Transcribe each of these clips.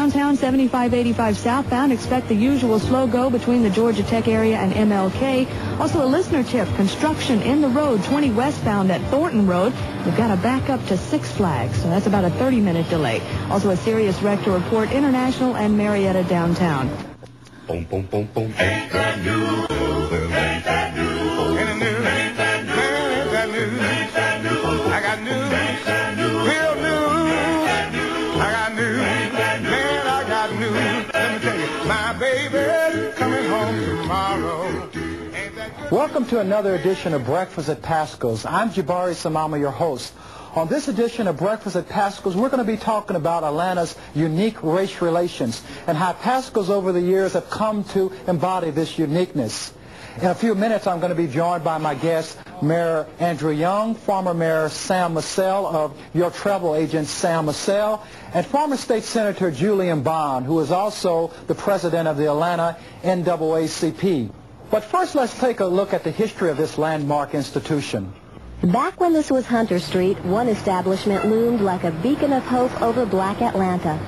downtown, 7585 southbound. Expect the usual slow go between the Georgia Tech area and MLK. Also a listener tip, construction in the road 20 westbound at Thornton Road. We've got to back up to Six Flags, so that's about a 30-minute delay. Also a serious wreck to report International and Marietta downtown. Boom, boom, boom, boom. Ain't that new? Ain't that new? Ain't that new? Ain't that new? Ain't that new? I got news. Real news. I got news. Man, I got news. Let me tell you, my baby's coming home tomorrow. Welcome to another edition of Breakfast at Paschal's. I'm Jabari Samama, your host. On this edition of Breakfast at Paschal's, we're going to be talking about Atlanta's unique race relations and how Paschal's over the years have come to embody this uniqueness. In a few minutes, I'm going to be joined by my guest, Mayor Andrew Young, former Mayor Sam Massell of your travel agent Sam Massell, and former State Senator Julian Bond, who is also the president of the Atlanta NAACP. But first, let's take a look at the history of this landmark institution. Back when this was Hunter Street, one establishment loomed like a beacon of hope over Black Atlanta.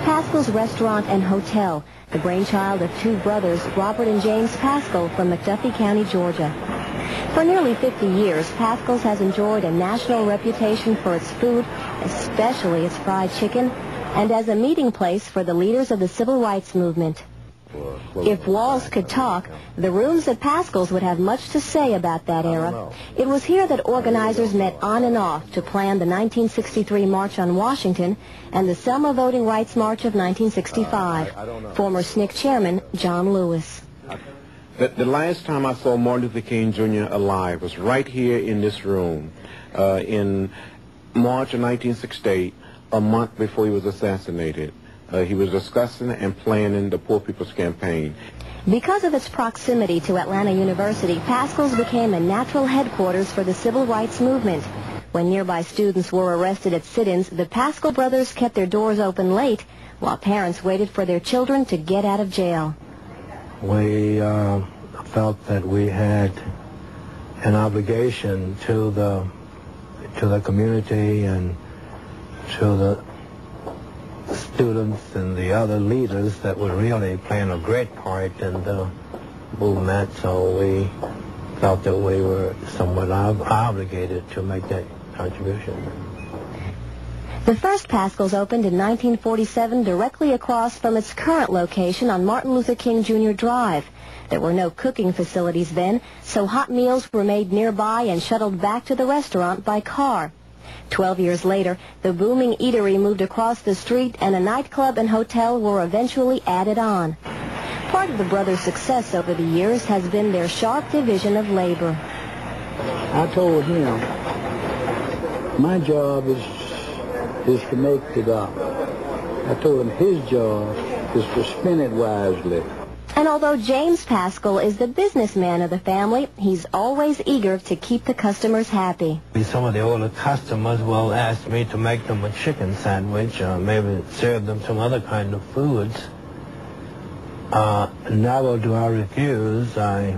Paschal's Restaurant and Hotel, the brainchild of two brothers, Robert and James Paschal from McDuffie County, Georgia. For nearly 50 years, Paschal's has enjoyed a national reputation for its food, especially its fried chicken, and as a meeting place for the leaders of the civil rights movement. If walls could talk, the rooms at Paschal's would have much to say about that era. It was here that organizers met on and off to plan the 1963 March on Washington and the Selma Voting Rights March of 1965. Former SNCC chairman John Lewis. The last time I saw Martin Luther King Jr. alive was right here in this room in March of 1968, a month before he was assassinated. He was discussing and planning the Poor People's Campaign. Because of its proximity to Atlanta University, Paschal's became a natural headquarters for the civil rights movement. When nearby students were arrested at sit-ins, the Paschal brothers kept their doors open late while parents waited for their children to get out of jail. We felt that we had an obligation to the community and to the students and the other leaders that were really playing a great part in the movement, so we felt that we were somewhat obligated to make that contribution. The first Paschal's opened in 1947 directly across from its current location on Martin Luther King Jr. Drive. There were no cooking facilities then, so hot meals were made nearby and shuttled back to the restaurant by car. 12 years later, the booming eatery moved across the street and a nightclub and hotel were eventually added on. Part of the brothers' success over the years has been their sharp division of labor. I told him, my job is to make the dollar. I told him his job is to spend it wisely. And although James Paschal is the businessman of the family, he's always eager to keep the customers happy. Some of the older customers will ask me to make them a chicken sandwich or maybe serve them some other kind of foods. Never do I refuse. I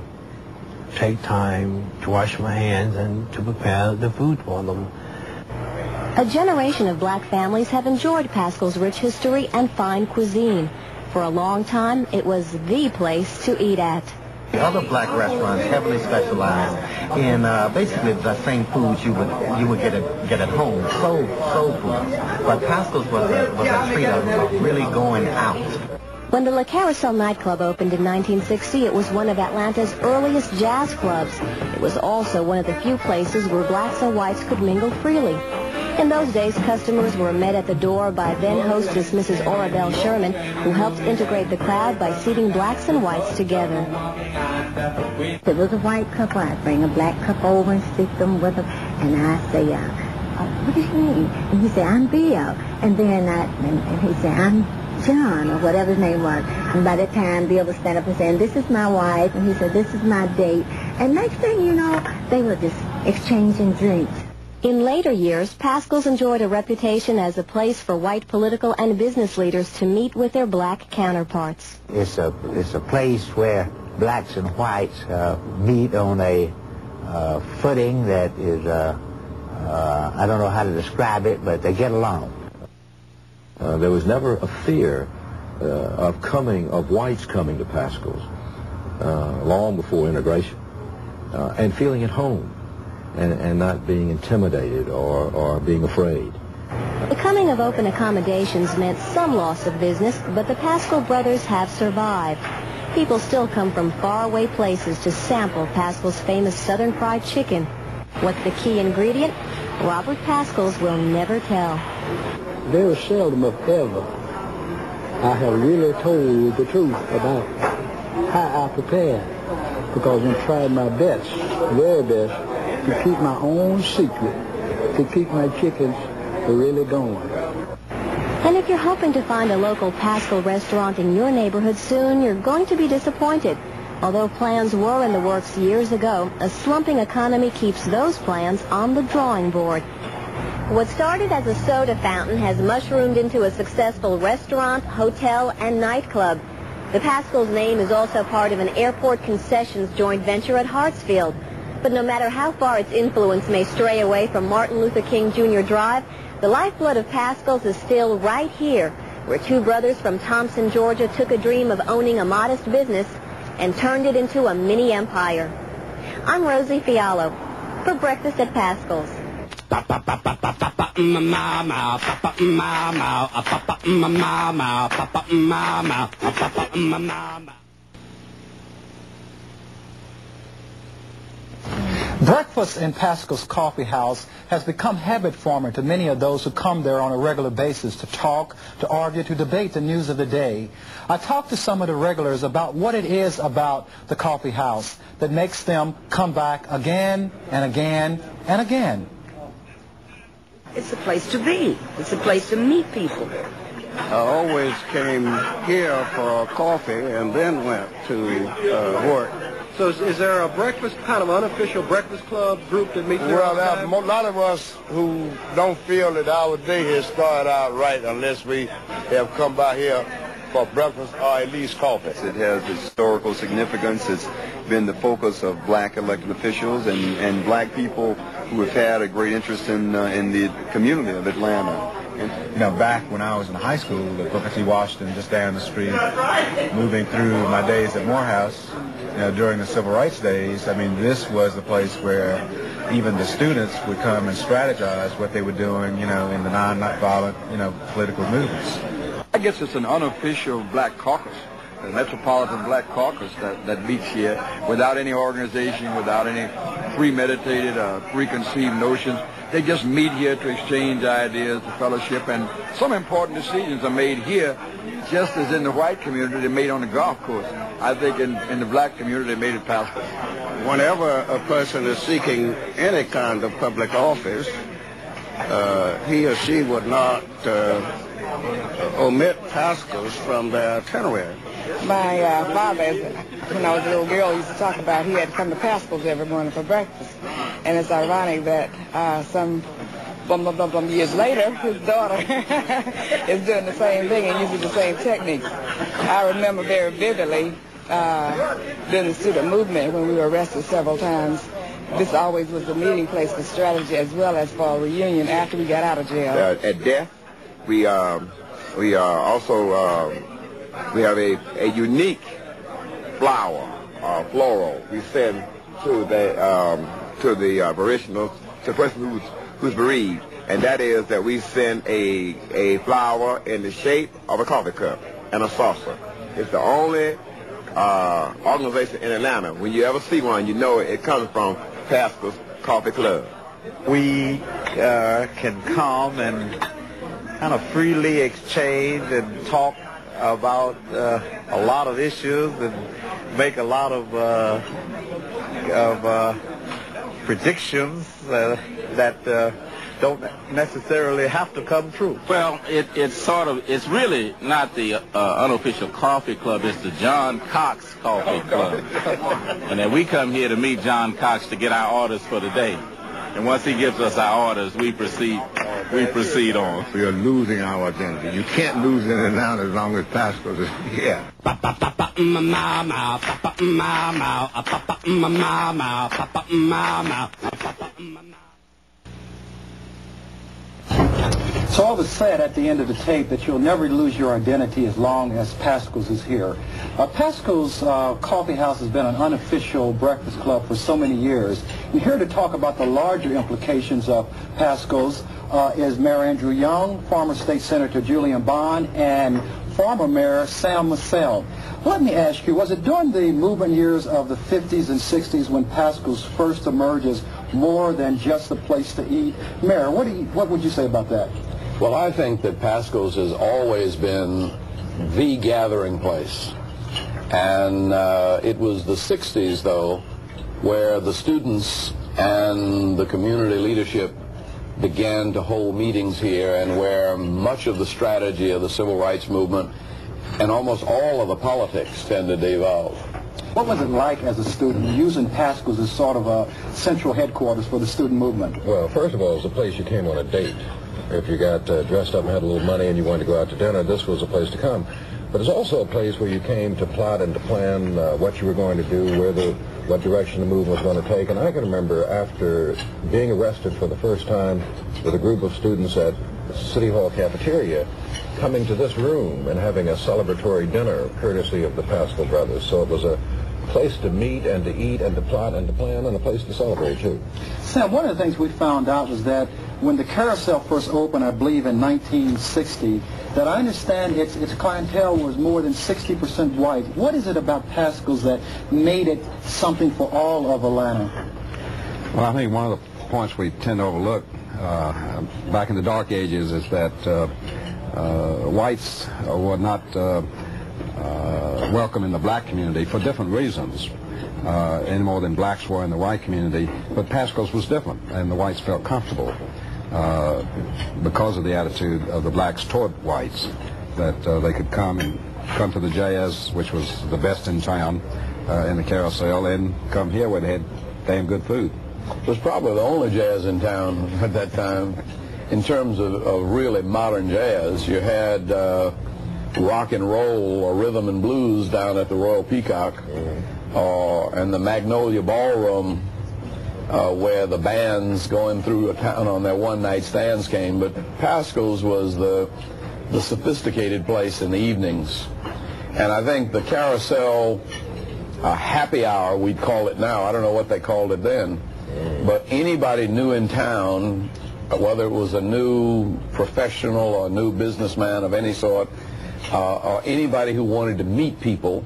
take time to wash my hands and to prepare the food for them. A generation of black families have enjoyed Paschal's rich history and fine cuisine. For a long time, it was the place to eat at. The other black restaurants heavily specialize in basically the same foods you would get at home, soul foods. But Paschal's was a treat of really going out. When the La Carousel nightclub opened in 1960, it was one of Atlanta's earliest jazz clubs. It was also one of the few places where blacks and whites could mingle freely. In those days, customers were met at the door by then-hostess Mrs. Orabelle Sherman, who helped integrate the crowd by seating blacks and whites together. If it was a white couple, I'd bring a black couple over and stick them with them, and I'd say, what is your name? And he'd say, I'm Bill. And then and he'd say, I'm John, or whatever his name was. And by that time, Bill would stand up and say, this is my wife, and he said, this is my date. And next thing you know, they were just exchanging drinks. In later years, Paschal's enjoyed a reputation as a place for white political and business leaders to meet with their black counterparts. It's a place where blacks and whites meet on a footing that is, I don't know how to describe it, but they get along. There was never a fear of whites coming to Paschals long before integration, and feeling at home, and not being intimidated or being afraid. The coming of open accommodations meant some loss of business, but the Paschal brothers have survived. People still come from faraway places to sample Paschal's famous Southern fried chicken. What's the key ingredient? Robert Paschals will never tell. Very seldom, if ever, I have really told the truth about how I prepared, because I'm trying my best, very best, to keep my own secret, to keep my chickens really going. And if you're hoping to find a local Paschal restaurant in your neighborhood soon, you're going to be disappointed. Although plans were in the works years ago, a slumping economy keeps those plans on the drawing board. What started as a soda fountain has mushroomed into a successful restaurant, hotel, and nightclub. The Paschal's name is also part of an airport concessions joint venture at Hartsfield. But no matter how far its influence may stray away from Martin Luther King Jr. Drive, the lifeblood of Paschals is still right here, where two brothers from Thompson, Georgia took a dream of owning a modest business and turned it into a mini empire. I'm Rosie Fialo for Breakfast at Paschals. Breakfast in Paschal's Coffee House has become habit-forming to many of those who come there on a regular basis to talk, to argue, to debate the news of the day. I talked to some of the regulars about what it is about the coffee house that makes them come back again and again and again. It's a place to be. It's a place to meet people. I always came here for coffee and then went to work. So is there a breakfast, kind of unofficial breakfast club group that meets there? Well, there are a lot of us who don't feel that our day has started out right unless we have come by here for breakfast or at least coffee. It has historical significance. It's been the focus of black elected officials and black people who have had a great interest in the community of Atlanta. You know, back when I was in high school at Booker T. Washington, just down the street, moving through my days at Morehouse, you know, during the Civil Rights days, I mean, this was the place where even the students would come and strategize what they were doing, you know, in the non-violent, you know, political movements. I guess it's an unofficial black caucus, a metropolitan black caucus that meets here without any organization, without any premeditated, preconceived notions. They just meet here to exchange ideas, to fellowship, and some important decisions are made here, just as in the white community, they're made on the golf course. I think in the black community, they made it Paschal. Whenever a person is seeking any kind of public office, he or she would not omit Paschals from their itinerary. My father, when I was a little girl, used to talk about he had to come to Paschals every morning for breakfast. And it's ironic that some years later, his daughter is doing the same thing and using the same techniques. I remember very vividly during the student movement when we were arrested several times. This always was the meeting place for strategy as well as for a reunion after we got out of jail. At death, we also we have a unique flower, floral. We send to the parishioners, to the person who's bereaved, and that is that we send a flower in the shape of a coffee cup and a saucer. It's the only organization in Atlanta. When you ever see one, you know it comes from Paschal's Coffee Club. We can come and kind of freely exchange and talk about a lot of issues and make a lot of predictions that don't necessarily have to come true. Well, it's really not the unofficial coffee club. It's the John Cox Coffee Club. And then we come here to meet John Cox to get our orders for the day. And once he gives us our orders, we proceed on. We are losing our identity. You can't lose it in Atlanta as long as Paschal is here. So all was said at the end of the tape that you'll never lose your identity as long as Paschal's is here. Paschal's Coffee House has been an unofficial breakfast club for so many years. We're here to talk about the larger implications of Paschal's is Mayor Andrew Young, former State Senator Julian Bond, and former Mayor Sam Massell. Let me ask you, was it during the movement years of the 50s and 60s when Paschal's first emerges more than just a place to eat? Mayor, what would you say about that? Well, I think that Paschal's has always been the gathering place. And it was the 60s, though, where the students and the community leadership began to hold meetings here, and where much of the strategy of the civil rights movement and almost all of the politics tended to evolve. What was it like as a student using Paschal's as sort of a central headquarters for the student movement? Well, first of all, it was a place you came on a date. If you got dressed up and had a little money and you wanted to go out to dinner, this was a place to come. But it's also a place where you came to plot and to plan what you were going to do, what direction the movement was going to take. And I can remember after being arrested for the first time with a group of students at City Hall cafeteria, coming to this room and having a celebratory dinner courtesy of the Paschal brothers. So it was a place to meet and to eat and to plot and to plan, and a place to celebrate too. Sam, one of the things we found out was that when the Carousel first opened, I believe in 1960, that I understand its clientele was more than 60% white. What is it about Paschal's that made it something for all of Atlanta? Well, I think one of the points we tend to overlook back in the dark ages is that whites were not welcome in the black community for different reasons, any more than blacks were in the white community. But Paschal's was different, and the whites felt comfortable because of the attitude of the blacks toward whites, that they could come to the jazz, which was the best in town, in the Carousel, and come here where they had damn good food. It was probably the only jazz in town at that time. In terms of really modern jazz, you had rock and roll or rhythm and blues down at the Royal Peacock, and the Magnolia Ballroom, where the bands going through a town on their one-night stands came. But Paschal's was the sophisticated place in the evenings. And I think the Carousel happy hour, we'd call it now, I don't know what they called it then, but anybody new in town, whether it was a new professional or a new businessman of any sort, or anybody who wanted to meet people,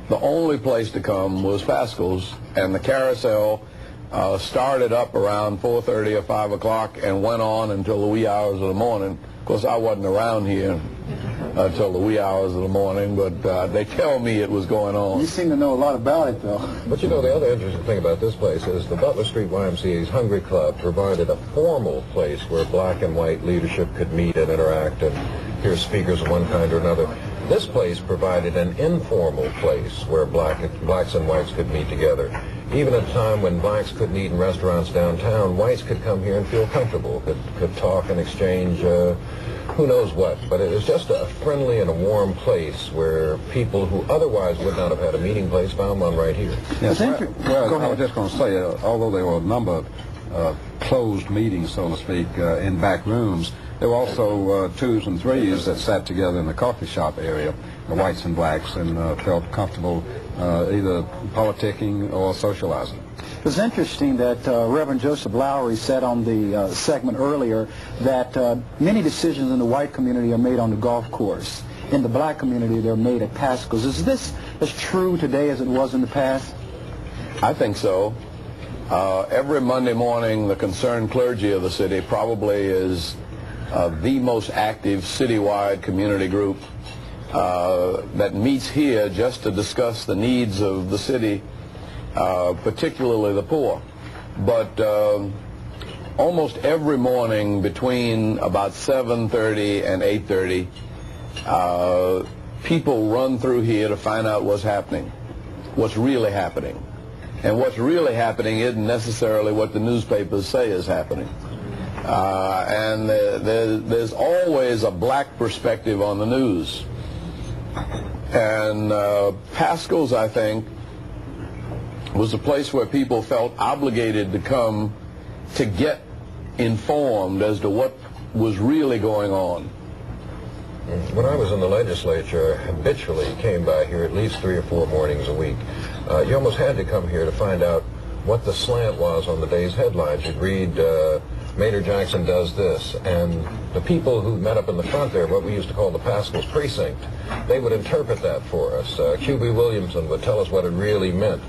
the only place to come was Paschal's. And the Carousel started up around 4:30 or 5 o'clock and went on until the wee hours of the morning. Of course, I wasn't around here until the wee hours of the morning, but they tell me it was going on. You seem to know a lot about it, though. But you know, the other interesting thing about this place is the Butler Street YMCA's Hungry Club provided a formal place where black and white leadership could meet and interact and hear speakers of one kind or another. This place provided an informal place where blacks and whites could meet together. Even at a time when blacks couldn't eat in restaurants downtown, whites could come here and feel comfortable, could talk and exchange who knows what. But it was just a friendly and a warm place where people who otherwise would not have had a meeting place found one right here. Yes, well, I was just going to say, although there were a number of closed meetings, so to speak, in back rooms, there were also twos and threes that sat together in the coffee shop area, the whites and blacks, and felt comfortable either politicking or socializing. It was interesting that Reverend Joseph Lowry said on the segment earlier that many decisions in the white community are made on the golf course. In the black community, they're made at Paschal's. Is this as true today as it was in the past? I think so. Every Monday morning, the concerned clergy of the city probably is the most active citywide community group that meets here just to discuss the needs of the city, particularly the poor. But almost every morning between about 7:30 and 8:30, people run through here to find out what's happening, what's really happening. And what's really happening isn't necessarily what the newspapers say is happening. And there's always a black perspective on the news. And Paschal's, I think, was a place where people felt obligated to come to get informed as to what was really going on. When I was in the legislature, I habitually came by here at least 3 or 4 mornings a week. You almost had to come here to find out what the slant was on the day's headlines. You'd read, Maynard Jackson does this, and the people who met up in the front there, what we used to call the Paschals precinct, they would interpret that for us. Q.B. Williamson would tell us what it really meant.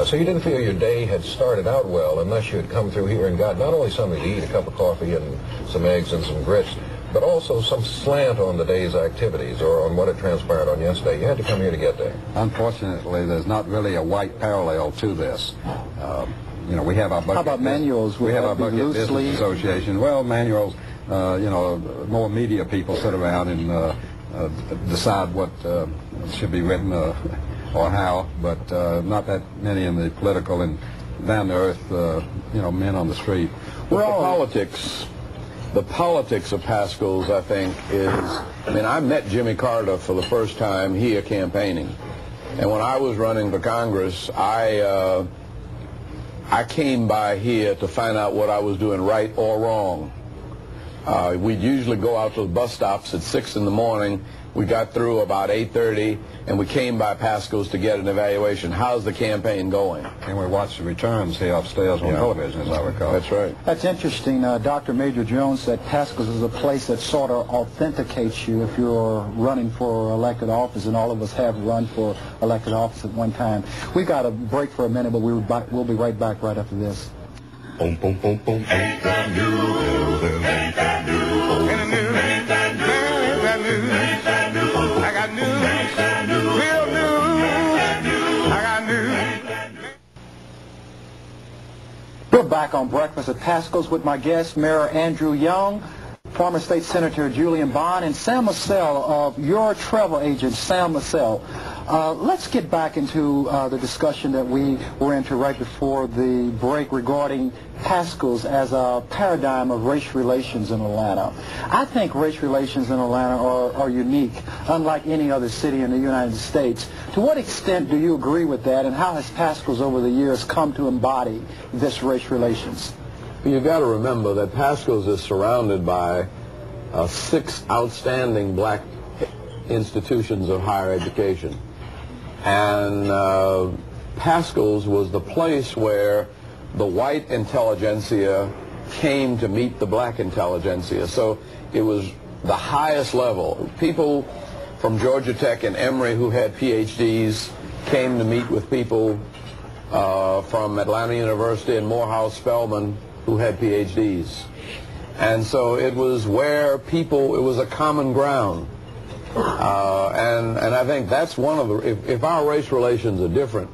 So you didn't feel your day had started out well unless you had come through here and got not only something to eat, a cup of coffee and some eggs and some grits, but also some slant on the day's activities or on what had transpired on yesterday. You had to come here to get that. Unfortunately, there's not really a white parallel to this. You know, we have our bucket. How about manuals? We have our Bucket Business Association. Well, manuals, you know, more media people sit around and decide what should be written or how, but not that many in the political and down-to-earth, you know, men on the street. Well, the politics of Paschals, I think, is, I mean, I met Jimmy Carter for the first time here campaigning. And when I was running for Congress, I came by here to find out what I was doing right or wrong. We'd usually go out to the bus stops at 6 in the morning. We got through about 8:30, and we came by Paschals to get an evaluation. How's the campaign going? And we watched the returns here upstairs on television, as I recall. That's right. That's interesting. Dr. Major Jones said Paschals is a place that sort of authenticates you if you're running for elected office, and all of us have run for elected office at one time. We've got to break for a minute, but we'll be right back right after this. Boom, boom, boom, boom. Ain't that new? Ain't that new? Ain't that new? Ain't that new? Ain't that new? Ain't that new? I got news, real news. I got news. We're back on Breakfast at Paschals with my guest, Mayor Andrew Young, former State Senator Julian Bond, and Sam Massell of your travel agent, Sam Massell. Let's get back into the discussion that we were into right before the break regarding Paschals as a paradigm of race relations in Atlanta. I think race relations in Atlanta are unique, unlike any other city in the United States. To what extent do you agree with that, and how has Paschals over the years come to embody this race relations? You've got to remember that Paschals is surrounded by 6 outstanding black institutions of higher education. And Paschals was the place where the white intelligentsia came to meet the black intelligentsia. So it was the highest level. People from Georgia Tech and Emory who had PhDs came to meet with people from Atlanta University and Morehouse Spelman who had PhDs. And so it was where people, it was a common ground. And I think that's one of the, if our race relations are different,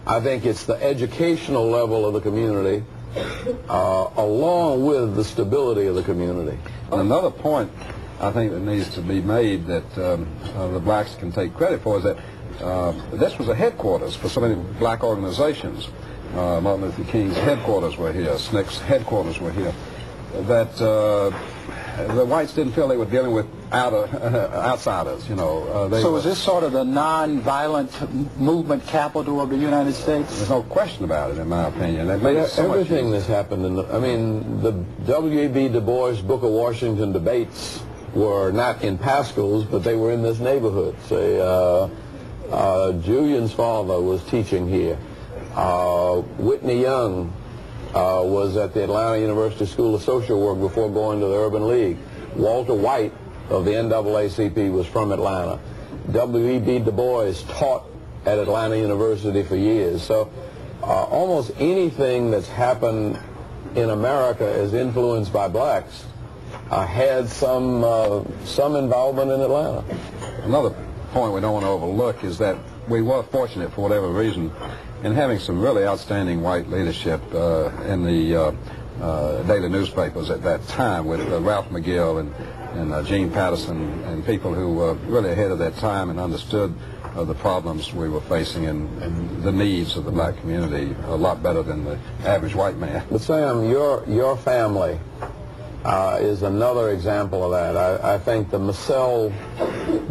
I think it's the educational level of the community along with the stability of the community. Another point I think that needs to be made that the blacks can take credit for is that this was a headquarters for so many black organizations. Martin Luther King's headquarters were here, SNCC's headquarters were here. That the whites didn't feel they were dealing with outsiders, you know. So is this sort of the non-violent movement capital of the United States? There's no question about it, in my opinion. Everything that's happened in the, I mean, the W.E.B. Du Bois Booker Washington debates were not in Paschals, but they were in this neighborhood. Say, Julian's father was teaching here. Whitney Young was at the Atlanta University School of Social Work before going to the Urban League. Walter White of the NAACP was from Atlanta. W.E.B. Du Bois taught at Atlanta University for years. So almost anything that's happened in America is influenced by blacks. Had some involvement in Atlanta. Another point we don't want to overlook is that we were fortunate, for whatever reason, in having some really outstanding white leadership in the daily newspapers at that time with Ralph McGill and Gene Patterson and people who were really ahead of their time and understood the problems we were facing and the needs of the black community a lot better than the average white man. But Sam, your family is another example of that. I think the Massell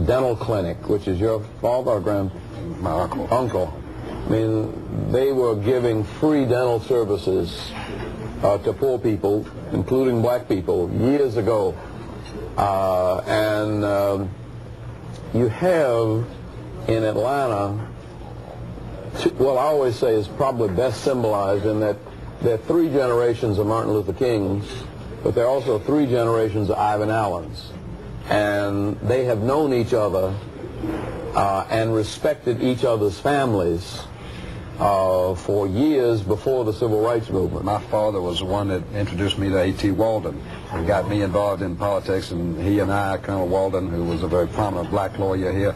Dental Clinic, which is your father or my uncle, I mean, they were giving free dental services to poor people, including black people, years ago. You have in Atlanta, well, I always say is probably best symbolized in that there are 3 generations of Martin Luther Kings, but there are also 3 generations of Ivan Allens. And they have known each other and respected each other's families for years before the Civil Rights Movement. My father was the one that introduced me to A.T. Walden and got me involved in politics, and he and I, Colonel Walden, who was a very prominent black lawyer here,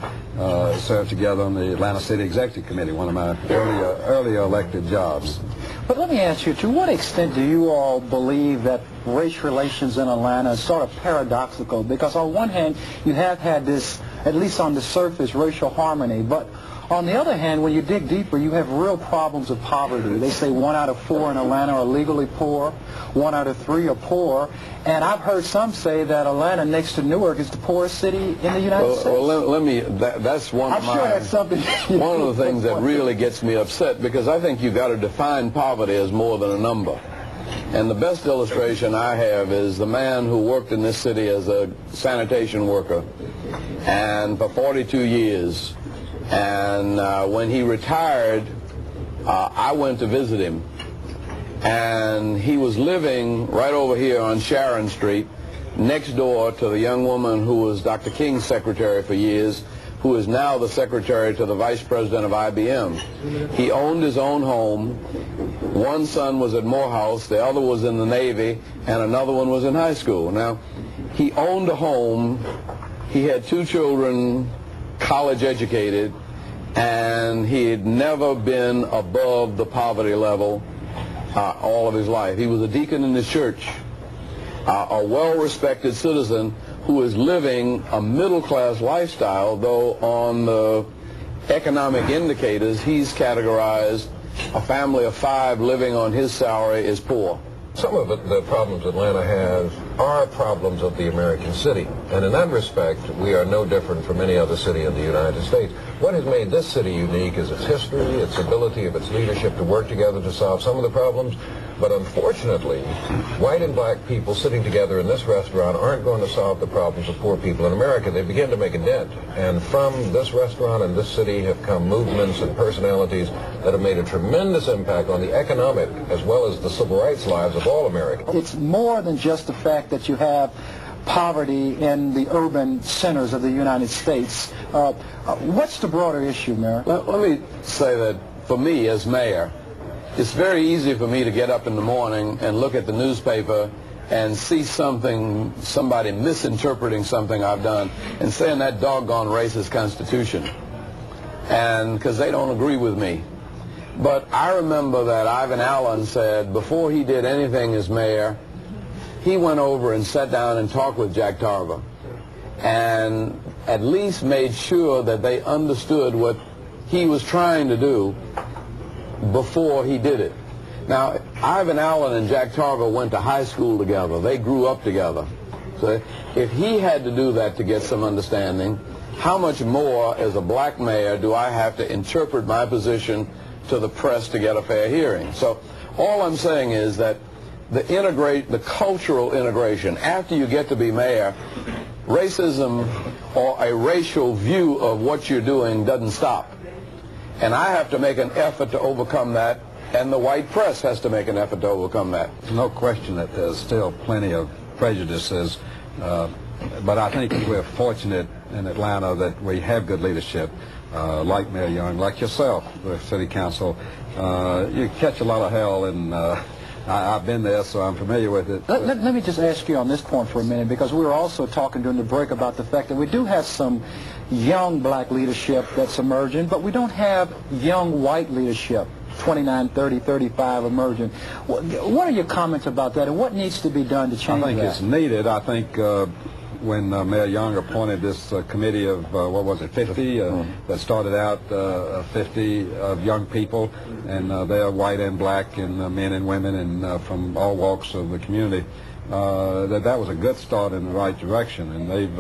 served together on the Atlanta City Executive Committee, one of my earlier elected jobs. But let me ask you, to what extent do you all believe that race relations in Atlanta is sort of paradoxical? Because on one hand, you have had this, at least on the surface, racial harmony, but on the other hand, when you dig deeper, you have real problems of poverty. They say 1 out of 4 in Atlanta are legally poor, 1 out of 3 are poor, and I've heard some say that Atlanta, next to Newark, is the poorest city in the United States. Well, that's one of one of the things that really gets me upset, because I think you've got to define poverty as more than a number. And the best illustration I have is the man who worked in this city as a sanitation worker, and for 42 years. And when he retired, I went to visit him. And he was living right over here on Sharon Street, next door to the young woman who was Dr. King's secretary for years, who is now the secretary to the vice president of IBM. He owned his own home. One son was at Morehouse, the other was in the Navy, and another one was in high school. Now, he owned a home. He had 2 children, college educated, and he had never been above the poverty level all of his life. He was a deacon in his church, a well-respected citizen who is living a middle-class lifestyle, though on the economic indicators he's categorized a family of 5 living on his salary is poor. Some of the problems Atlanta has are problems of the American city, and in that respect, we are no different from any other city in the United States. What has made this city unique is its history, its ability of its leadership to work together to solve some of the problems, but unfortunately, white and black people sitting together in this restaurant aren't going to solve the problems of poor people in America. They begin to make a dent, and from this restaurant and this city have come movements and personalities that have made a tremendous impact on the economic as well as the civil rights lives of all Americans. It's more than just the fact that you have poverty in the urban centers of the United States. What's the broader issue, Mayor? Let me say that for me as mayor, it's very easy for me to get up in the morning and look at the newspaper and see somebody misinterpreting something I've done and saying that doggone racist Constitution, and because they don't agree with me. But I remember that Ivan Allen said before he did anything as mayor, he went over and sat down and talked with Jack Tarver and at least made sure that they understood what he was trying to do before he did it. Now, Ivan Allen and Jack Tarver went to high school together. They grew up together. So if he had to do that to get some understanding, how much more as a black mayor do I have to interpret my position to the press to get a fair hearing? So all I'm saying is that the cultural integration, after you get to be mayor, racism or a racial view of what you're doing doesn't stop. And I have to make an effort to overcome that, and the white press has to make an effort to overcome that. No question that there's still plenty of prejudices, but I think we're fortunate in Atlanta that we have good leadership, like Mayor Young, like yourself, the city council. You catch a lot of hell, and I've been there, so I'm familiar with it. Let me just ask you on this point for a minute, because we were also talking during the break about the fact that we do have some young black leadership that's emerging, but we don't have young white leadership, 29, 30, 35 emerging. What are your comments about that, and what needs to be done to change that? I think it's needed. I think when Mayor Young appointed this committee of, 50, that started out 50 of young people, and they are white and black, and men and women, and from all walks of the community. that was a good start in the right direction, and they've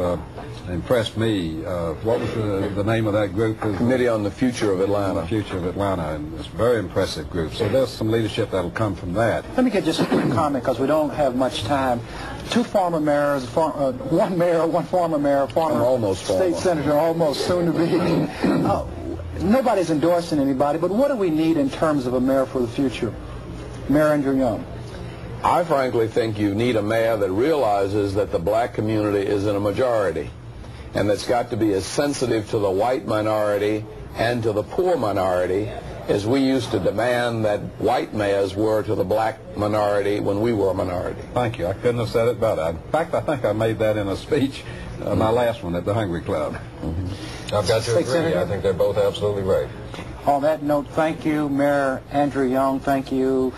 impressed me. What was the name of that group? Committee on the Future of Atlanta. The Future of Atlanta, and it's a very impressive group. So there's some leadership that'll come from that. Let me get just a quick comment because we don't have much time. Two former mayors, one mayor, one former mayor, former almost state senator, almost soon to be. Nobody's endorsing anybody, but what do we need in terms of a mayor for the future? Mayor Andrew Young. I frankly think you need a mayor that realizes that the black community is in a majority, and that's got to be as sensitive to the white minority and to the poor minority as we used to demand that white mayors were to the black minority when we were a minority. Thank you. I couldn't have said it better. In fact, I think I made that in a speech, my last one at the Hungry Club. I've got to agree. I think they're both absolutely right. On that note, thank you, Mayor Andrew Young. Thank you,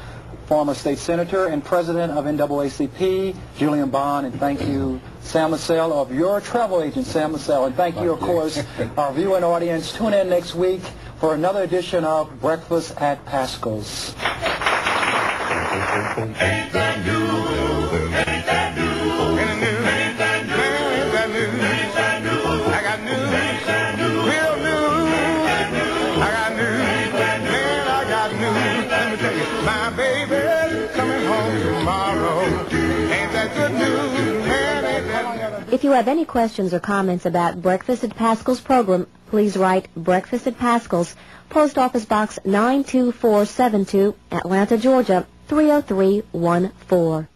former state senator and president of NAACP, Julian Bond, and thank you, Sam Massell of your travel agent, Sam Massell. And thank you, of course, our viewing audience. Tune in next week for another edition of Breakfast at Paschal's. Ain't that new? Ain't that new? Ain't that new? Ain't that new? Ain't that new? I got news, real news. I got news, man, I got news. Let me tell you, my baby's coming home tomorrow. Ain't that good news, man? Ain't that new? If you have any questions or comments about Breakfast at Paschal's program, please write Breakfast at Paschal's, Post Office Box 92472, Atlanta, Georgia 30314.